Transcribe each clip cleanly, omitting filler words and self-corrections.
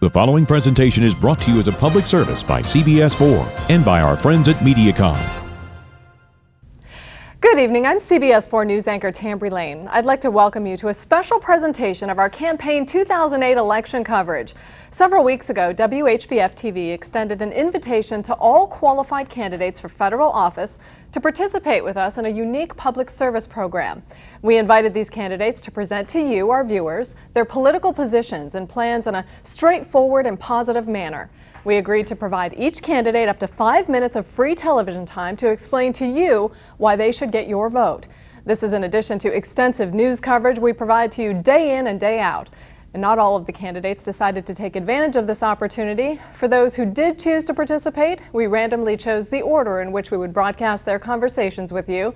The following presentation is brought to you as a public service by CBS 4 and by our friends at MediaCom. Good evening, I'm CBS 4 News anchor Tambry Lane. I'd like to welcome you to a special presentation of our campaign 2008 election coverage. Several weeks ago, WHBF TV extended an invitation to all qualified candidates for federal office to participate with us in a unique public service program. We invited these candidates to present to you, our viewers, their political positions and plans in a straightforward and positive manner. We agreed to provide each candidate up to 5 minutes of free television time to explain to you why they should get your vote. This is in addition to extensive news coverage we provide to you day in and day out. And not all of the candidates decided to take advantage of this opportunity. For those who did choose to participate, we randomly chose the order in which we would broadcast their conversations with you.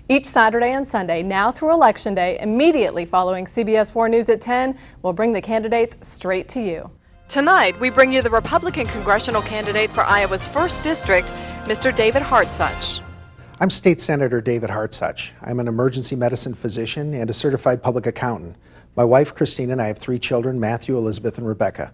Each Saturday and Sunday, now through Election Day, immediately following CBS 4 News at 10, we'll bring the candidates straight to you. Tonight, we bring you the Republican congressional candidate for Iowa's 1st District, Mr. David Hartsuch. I'm State Senator David Hartsuch. I'm an emergency medicine physician and a certified public accountant. My wife, Christine, and I have 3 children, Matthew, Elizabeth, and Rebecca.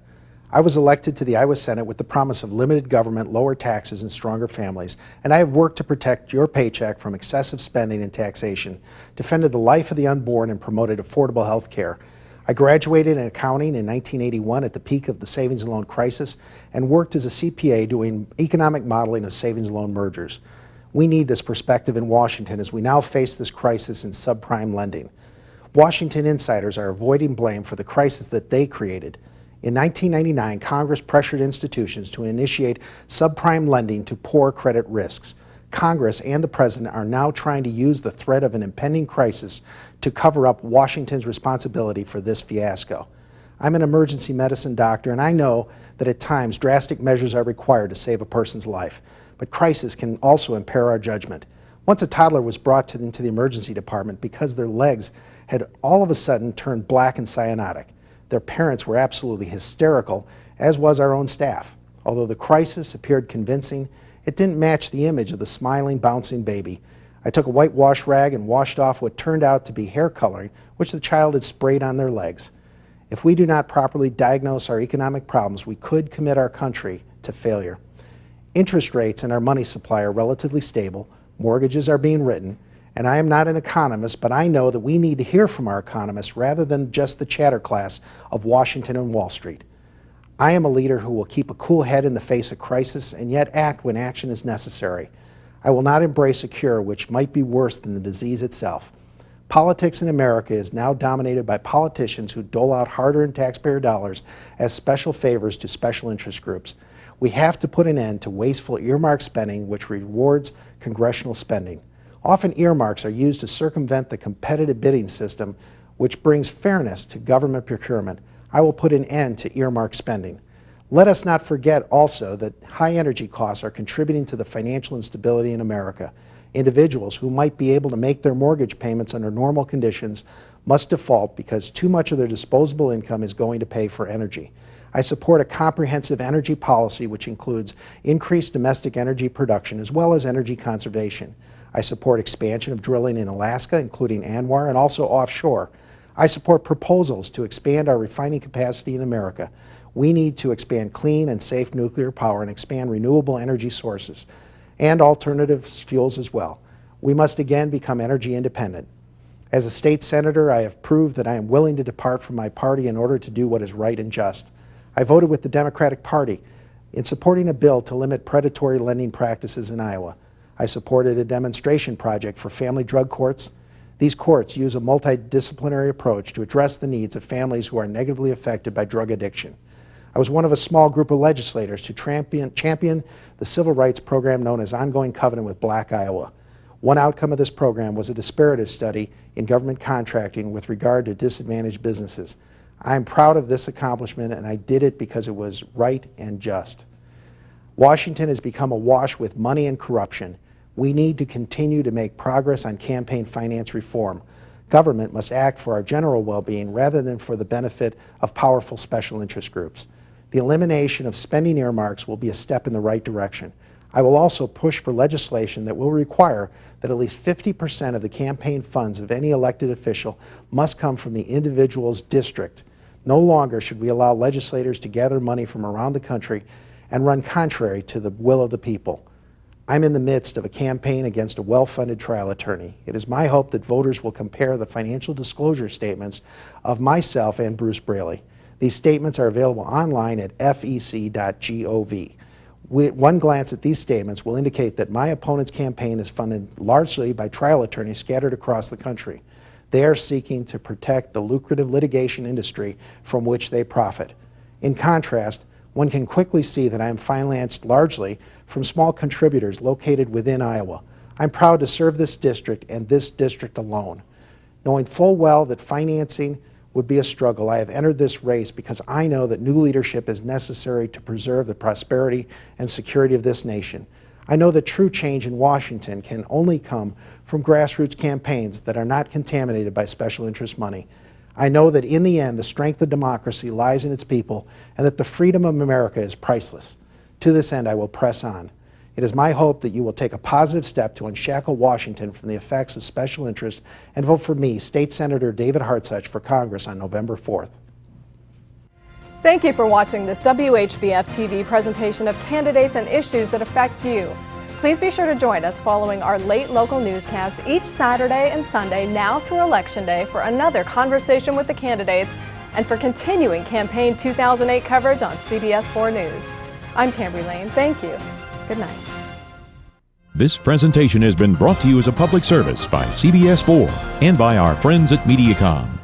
I was elected to the Iowa Senate with the promise of limited government, lower taxes, and stronger families, and I have worked to protect your paycheck from excessive spending and taxation, defended the life of the unborn, and promoted affordable health care. I graduated in accounting in 1981 at the peak of the savings and loan crisis and worked as a CPA doing economic modeling of savings and loan mergers. We need this perspective in Washington as we now face this crisis in subprime lending. Washington insiders are avoiding blame for the crisis that they created. In 1999, Congress pressured institutions to initiate subprime lending to poor credit risks. Congress and the President are now trying to use the threat of an impending crisis to cover up Washington's responsibility for this fiasco. I'm an emergency medicine doctor, and I know that at times drastic measures are required to save a person's life, but crisis can also impair our judgment. Once a toddler was brought into the emergency department because their legs had all of a sudden turned black and cyanotic. Their parents were absolutely hysterical, as was our own staff. Although the crisis appeared convincing, it didn't match the image of the smiling, bouncing baby. I took a white wash rag and washed off what turned out to be hair coloring, which the child had sprayed on their legs. If we do not properly diagnose our economic problems, we could commit our country to failure. Interest rates in our money supply are relatively stable, mortgages are being written, and I am not an economist, but I know that we need to hear from our economists rather than just the chatter class of Washington and Wall Street. I am a leader who will keep a cool head in the face of crisis and yet act when action is necessary. I will not embrace a cure which might be worse than the disease itself. Politics in America is now dominated by politicians who dole out hard-earned taxpayer dollars as special favors to special interest groups. We have to put an end to wasteful earmark spending which rewards congressional spending. Often earmarks are used to circumvent the competitive bidding system which brings fairness to government procurement. I will put an end to earmark spending. Let us not forget also that high energy costs are contributing to the financial instability in America. Individuals who might be able to make their mortgage payments under normal conditions must default because too much of their disposable income is going to pay for energy. I support a comprehensive energy policy which includes increased domestic energy production as well as energy conservation. I support expansion of drilling in Alaska, including ANWR, and also offshore. I support proposals to expand our refining capacity in America. We need to expand clean and safe nuclear power and expand renewable energy sources and alternative fuels as well. We must again become energy independent. As a state senator, I have proved that I am willing to depart from my party in order to do what is right and just. I voted with the Democratic Party in supporting a bill to limit predatory lending practices in Iowa. I supported a demonstration project for family drug courts. These courts use a multidisciplinary approach to address the needs of families who are negatively affected by drug addiction. I was one of a small group of legislators to champion the civil rights program known as Ongoing Covenant with Black Iowa. One outcome of this program was a disparitive study in government contracting with regard to disadvantaged businesses. I am proud of this accomplishment, and I did it because it was right and just. Washington has become awash with money and corruption. We need to continue to make progress on campaign finance reform. Government must act for our general well-being rather than for the benefit of powerful special interest groups. The elimination of spending earmarks will be a step in the right direction. I will also push for legislation that will require that at least 50% of the campaign funds of any elected official must come from the individual's district. No longer should we allow legislators to gather money from around the country and run contrary to the will of the people. I'm in the midst of a campaign against a well-funded trial attorney. It is my hope that voters will compare the financial disclosure statements of myself and Bruce Braley. These statements are available online at fec.gov. One glance at these statements will indicate that my opponent's campaign is funded largely by trial attorneys scattered across the country. They are seeking to protect the lucrative litigation industry from which they profit. In contrast, one can quickly see that I am financed largely from small contributors located within Iowa. I'm proud to serve this district and this district alone. Knowing full well that financing would be a struggle, I have entered this race because I know that new leadership is necessary to preserve the prosperity and security of this nation. I know that true change in Washington can only come from grassroots campaigns that are not contaminated by special interest money. I know that in the end, the strength of democracy lies in its people and that the freedom of America is priceless. To this end, I will press on. It is my hope that you will take a positive step to unshackle Washington from the effects of special interest and vote for me, State Senator David Hartsuch, for Congress on November 4th. Thank you for watching this WHBF TV presentation of candidates and issues that affect you. Please be sure to join us following our late local newscast each Saturday and Sunday now through Election Day for another conversation with the candidates and for continuing Campaign 2008 coverage on CBS 4 News. I'm Tambry Lane. Thank you. Good night. This presentation has been brought to you as a public service by CBS 4 and by our friends at Mediacom.